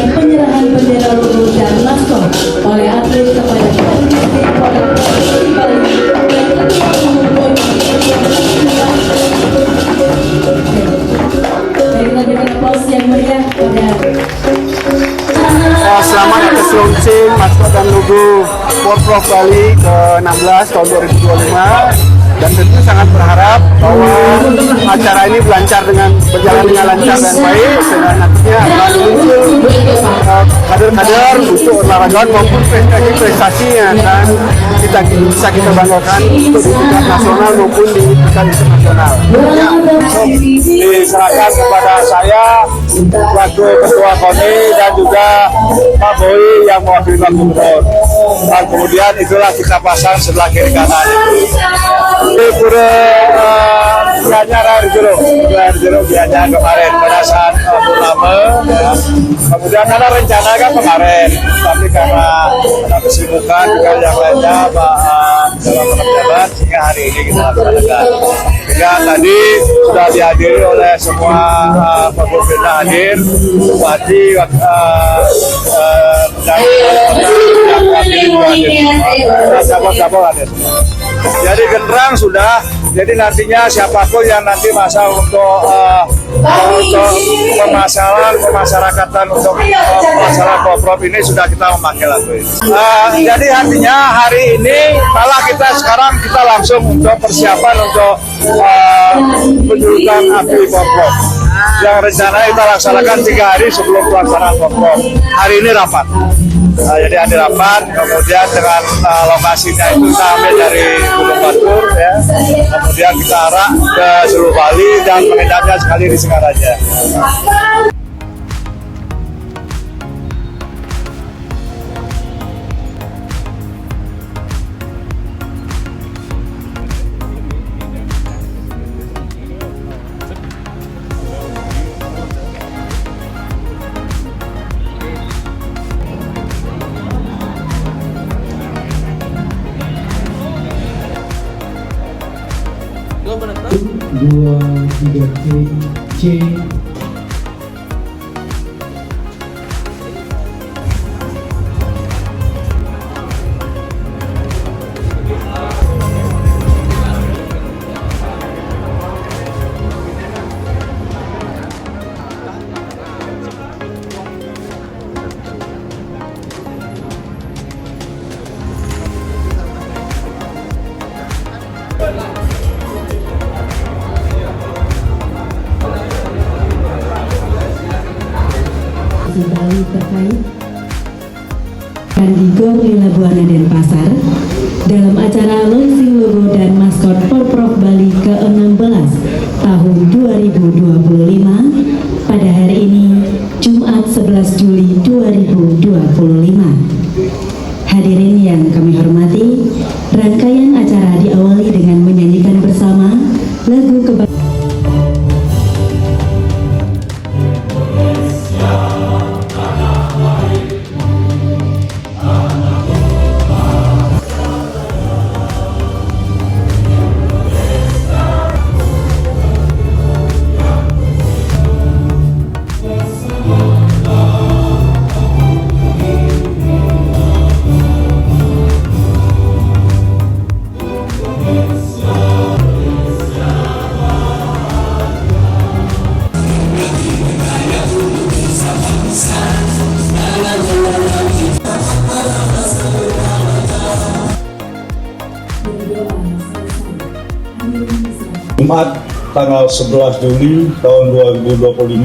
dan penyerahan bendera logo dan maskot oleh atlet kepada Komite Provinsi Bali dan Ketua Umum yang meriah pada selamat atas launching maskot dan logo Porprov Bali ke-16 tahun 2025, dan tentu sangat berharap bahwa acara ini berjalan dengan lancar dan baik, sehingga nantinya akan muncul kader-kader untuk olahragawan maupun prestasi yang akan bisa kita banggakan untuk di tingkat nasional maupun di tingkat internasional. Diserahkan kepada saya selaku Ketua KONI dan juga Pak Boy yang mewakili Pak Gubernur. Dan kemudian itulah kita pasang sebelah kiri kanan. Di pura Gianyar Air Jeruk Gianyar kemarin pada saat purnama, ya. Kemudian ada rencana kan kemarin, tapi karena ada kesibukan dengan yang lainnya dalam pejabat, sehingga hari ini kita laksanakan. Sehingga tadi sudah dihadiri oleh semua pemerintah hadir, bupati dan yang hadir juga hadir, cabang hadir. Jadi genderang sudah, jadi nantinya siapapun yang nanti masa untuk pemasarakatan untuk masalah Porprov ini sudah kita memakai lagu ini. Jadi artinya hari ini malah sekarang kita langsung untuk persiapan untuk penyulutan api Porprov. Yang rencana kita laksanakan 3 hari sebelum pelaksanaan Porprov. Hari ini rapat. Jadi ada rapat, kemudian dengan lokasinya itu kita ambil dari Gunung Batur, ya. Kemudian kita arah ke seluruh Bali dan pengendapnya sekali di Singaraja. Dua, tiga, C. Bali terkait dan di Gor Lila Buana Denpasar dalam acara launching logo dan maskot Porprov Bali ke-16 tahun 2025 pada hari ini Jumat 11 Juli 2025. Hadirin yang kami hormati, rangkaian acara diawali dengan menyanyikan bersama lagu kebangsaan. Jumat tanggal 11 Juli tahun 2025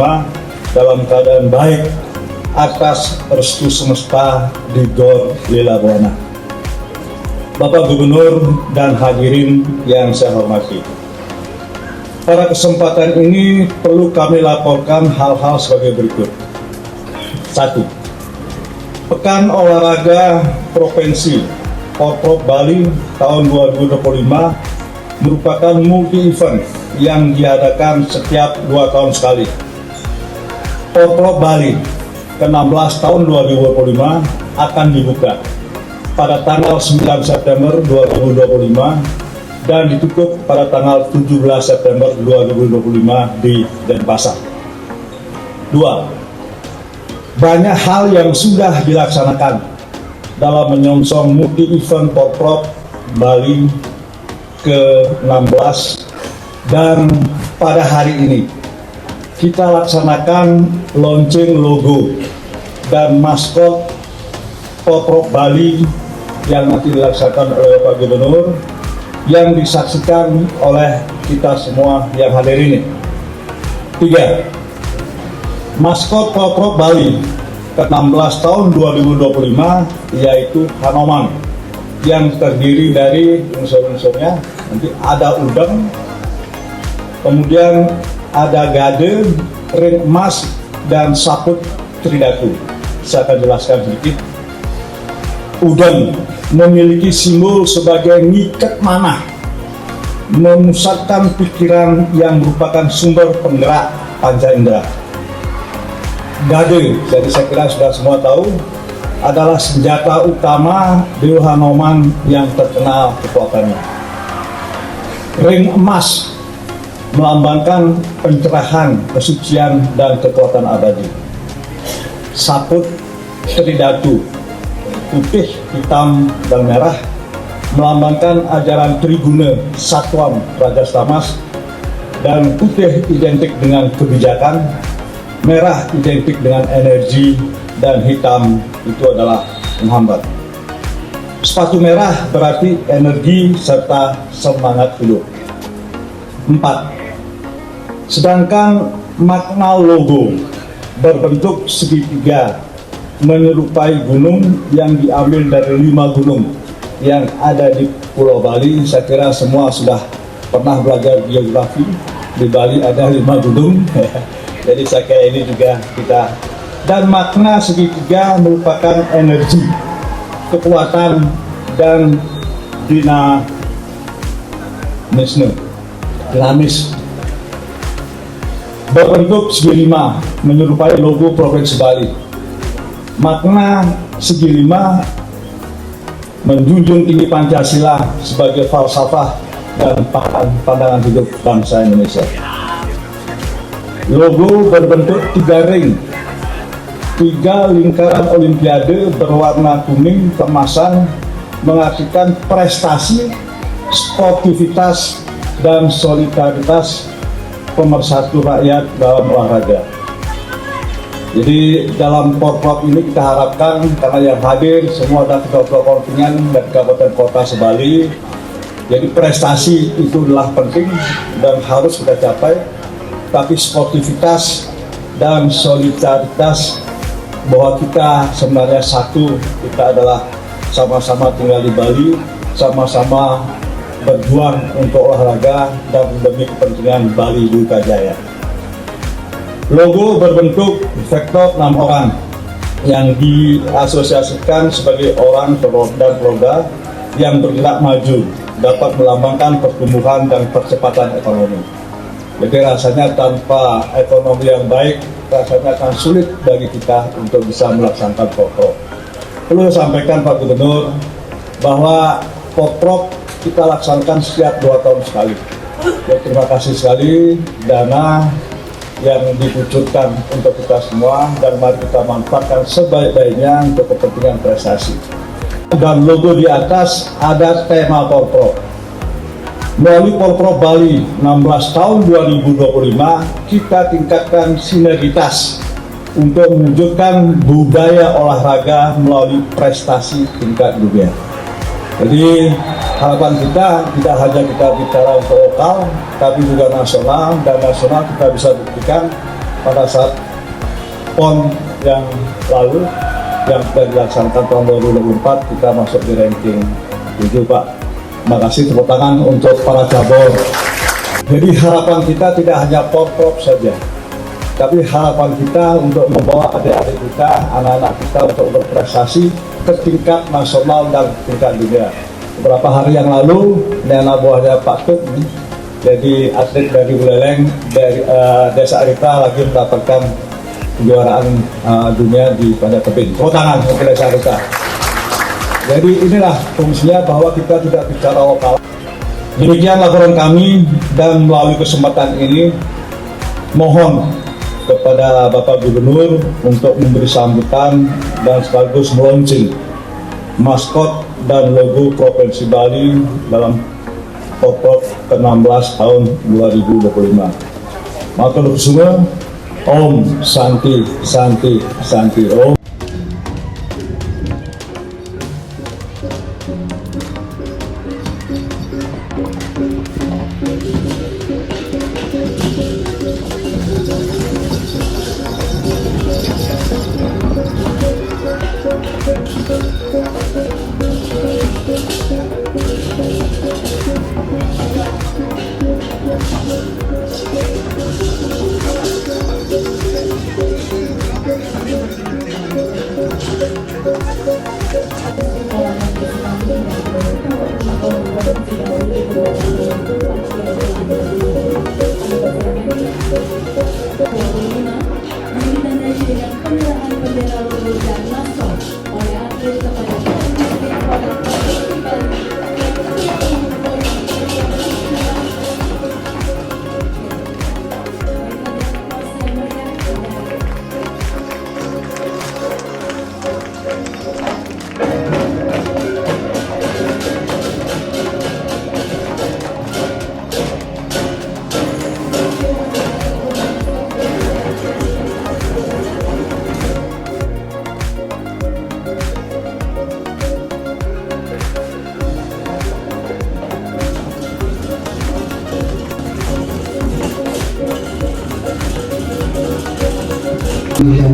dalam keadaan baik atas restu semesta di Gor Lila Buana. Bapak Gubernur dan hadirin yang saya hormati, pada kesempatan ini perlu kami laporkan hal-hal sebagai berikut. 1. Pekan Olahraga Provinsi Porprov Bali tahun 2025 merupakan multi-event yang diadakan setiap 2 tahun sekali. Porprov Bali ke-16 tahun 2025 akan dibuka pada tanggal 9 September 2025 dan ditutup pada tanggal 17 September 2025 di Denpasar. 2. banyak hal yang sudah dilaksanakan dalam menyongsong multi event Porprov Bali ke-16, dan pada hari ini kita laksanakan launching logo dan maskot Porprov Bali yang nanti dilaksanakan oleh Pak Gubernur, yang disaksikan oleh kita semua yang hadir ini. 3. Maskot Porprov Bali ke-16 tahun 2025 yaitu Hanoman, yang terdiri dari unsur-unsurnya. Nanti ada udang, kemudian ada gade, ring emas, dan saput tridatu. Saya akan jelaskan sedikit. Udang memiliki simbol sebagai ngikat manah, memusatkan pikiran yang merupakan sumber penggerak panca indera. Gade, jadi saya kira sudah semua tahu, adalah senjata utama Dewa Hanoman yang terkenal kekuatannya. Ring emas melambangkan pencerahan, kesucian, dan kekuatan abadi. Saput tridatu, putih, hitam, dan merah, melambangkan ajaran Triguna Satwam Raja Tamas, dan putih identik dengan kebijakan, merah identik dengan energi, dan hitam itu adalah menghambat. Sepatu merah berarti energi serta semangat hidup. 4. Sedangkan makna logo berbentuk segitiga menyerupai gunung yang diambil dari 5 gunung yang ada di Pulau Bali. Saya kira semua sudah pernah belajar geografi. Di Bali ada 5 gunung. Jadi saya kira ini juga kita. Dan makna segitiga merupakan energi, kekuatan, dan dinamis. Berbentuk segi 5 menyerupai logo Provinsi Bali. Makna segi 5 menjunjung tinggi Pancasila sebagai falsafah dan pandangan hidup bangsa Indonesia. Logo berbentuk 3 ring, 3 lingkaran olimpiade berwarna kuning keemasan, mengartikan prestasi, sportivitas, dan solidaritas pemersatu rakyat dalam olahraga. Jadi dalam Porprov ini kita harapkan, karena yang hadir semua adalah ketua-ketua kontingen dan kabupaten kota sebali, jadi prestasi itu adalah penting dan harus kita capai, tapi sportivitas dan solidaritas, bahwa kita sebenarnya satu, kita adalah sama-sama tinggal di Bali, sama-sama berjuang untuk olahraga dan demi kepentingan Bali Duka Jaya. Logo berbentuk vektor 6 orang yang diasosiasikan sebagai orang dan roda yang bergerak maju, dapat melambangkan pertumbuhan dan percepatan ekonomi. Jadi rasanya tanpa ekonomi yang baik, rasanya akan sulit bagi kita untuk bisa melaksanakan Porprov. Perlu sampaikan Pak Gubernur bahwa Porprov kita laksanakan setiap 2 tahun sekali. Ya, terima kasih sekali dana yang dikucurkan untuk kita semua, dan mari kita manfaatkan sebaik-baiknya untuk kepentingan prestasi. Dan logo di atas ada tema Porprov. Melalui Porprov Bali 16 tahun 2025, kita tingkatkan sinergitas untuk mewujudkan budaya olahraga melalui prestasi tingkat dunia. Jadi harapan kita tidak hanya kita bicara untuk lokal, tapi juga nasional, dan nasional kita bisa buktikan pada saat PON yang lalu yang sudah dilaksanakan tahun 2024, kita masuk di ranking 7, Pak. Terima kasih, tepuk tangan untuk para cabur. Jadi harapan kita tidak hanya Porprov saja, tapi harapan kita untuk membawa adik-adik kita, anak-anak kita untuk berprestasi ke tingkat nasional dan tingkat dunia. Beberapa hari yang lalu, anak buahnya Pak Tuk, jadi atlet dari Buleleng, dari Desa Arita, lagi mendapatkan kejuaraan dunia di Panjat Tebing. Tepuk tangan untuk Desa Arita. Jadi inilah fungsinya, bahwa kita tidak bicara lokal. Demikian laporan kami, dan melalui kesempatan ini mohon kepada Bapak Gubernur untuk memberi sambutan dan sekaligus meluncing maskot dan logo Provinsi Bali dalam Porprov ke-16 tahun 2025. Maka semua, Om Santi Santi Santi Om. Ditandai dengan penyerahan bendera logo dan maskot oleh atlet kepada Industri Produk Provinsi Bali.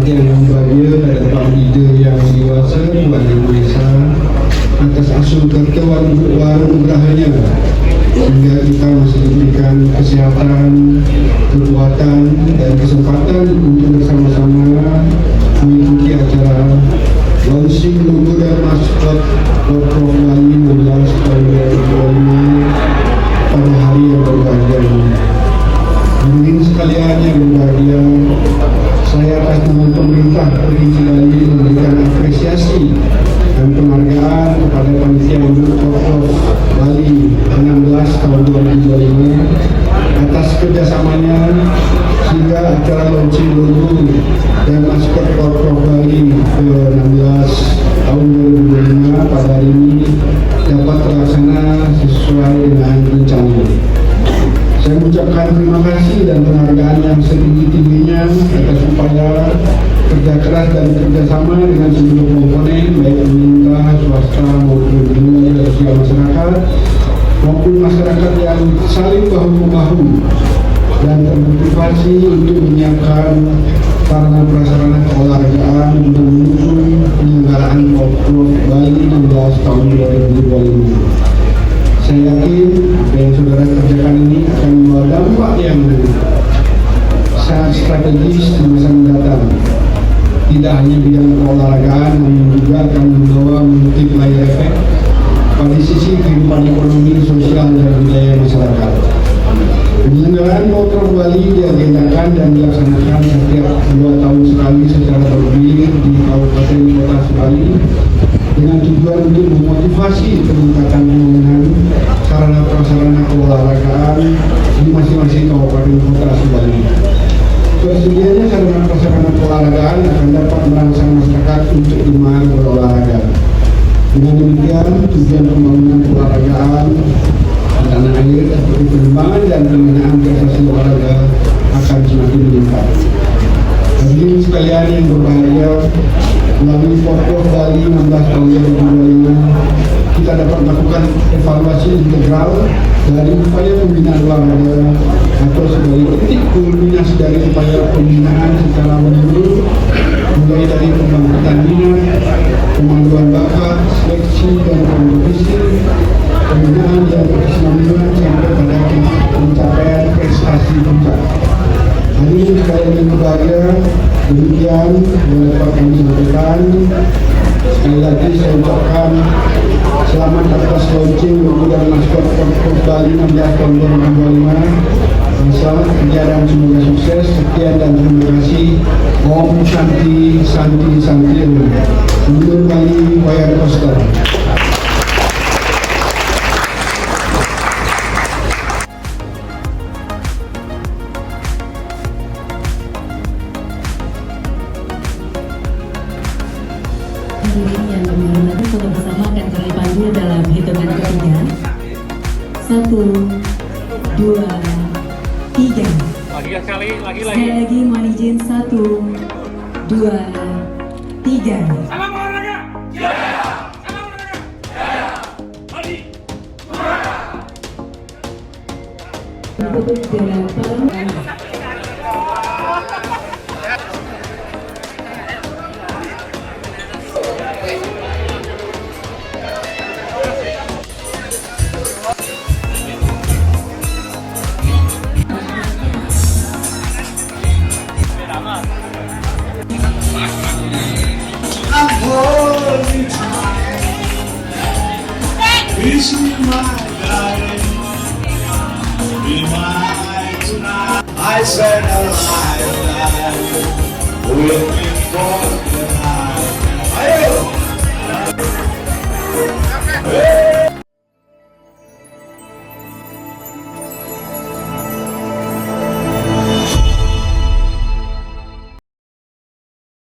Yang membahagia pada Pak Leader yang dewasa, Tuhan Yang Maha Esa, atas asuh ketuan urahnya, sehingga kita masih diberikan kesehatan, kekuatan, dan kesempatan untuk bersama-sama mengikuti acara launching logo dan maskot Porprov Bali 16 tahun 2025 pada hari yang berbahagia ini. Hadirin sekalian yang berbahagia, saya atas nama pemerintah Provinsi Bali memberikan apresiasi dan penghargaan kepada panitia untuk Porprov Bali 16 tahun 2025 atas kerjasamanya sehingga acara launching logo dan maskot Porprov Bali ke-16 tahun 2025 pada hari ini dapat terlaksana sesuai dengan rencana. Saya mengucapkan terima kasih dan penghargaan yang setinggi-tingginya atas upaya kerja keras dan kerjasama dengan seluruh komponen baik pemerintah, swasta maupun lembaga sosial masyarakat maupun masyarakat yang saling bahu-membahu dan termotivasi untuk menyiapkan sarana prasarana keolahragaan untuk mendukung penyelenggaraan Porprov Bali 16 tahun 2025. Saya yakin apa yang saudara kerjakan ini akan membawa dampak yang sangat strategis di masa mendatang. Tidak hanya bidang keolahragaan, namun juga akan membawa multiplier effect pada sisi kehidupan ekonomi, sosial, dan budaya masyarakat. Penyelenggaraan Porprov Bali diagendakan dan dilaksanakan setiap 2 tahun sekali secara bergilir di Kabupaten Kota Bali dengan tujuan untuk memotivasi peningkatan penggunaan sarana prasarana keolahragaan di masing-masing kabupaten kota Bali. Tersedianya sarana prasarana keolahragaan akan dapat merangsang masyarakat untuk gemar berolahraga. Dengan demikian, tujuan pembangunan keolahragaan di tanah air seperti pengembangan dan pembinaan prestasi olahraga akan semakin meningkat. Hadirin sekalian yang berbahagia, melalui Porprov Bali 16 tahun 2025, kita dapat melakukan evaluasi integral dari upaya pembinaan olahraga atau sebagai titik kulminasi dari upaya pembinaan secara menyeluruh, mulai dari pembangkitan minat, pemanduan bakat, seleksi dan kompetisi, pembinaan yang berkesinambungan sampai pada pencapaian prestasi puncak. Hadirin sekalian yang berbahagia, demikian yang dapat kami sampaikan. Sekali lagi saya ucapkan selamat atas launching logo dan maskot Porprov Bali 16 tahun 2025. Selamat kerja dan semoga sukses. Sekian dan terima kasih. Om Santi Santi Santi. Gubernur Bali Wayan Koster. hitungan ketiga. 1, 2, 3. Sekali lagi mohon izin. 1, 2, 3. Salam olahraga. Salam olahraga. Mari. Untuk delapan. I said alive, looking for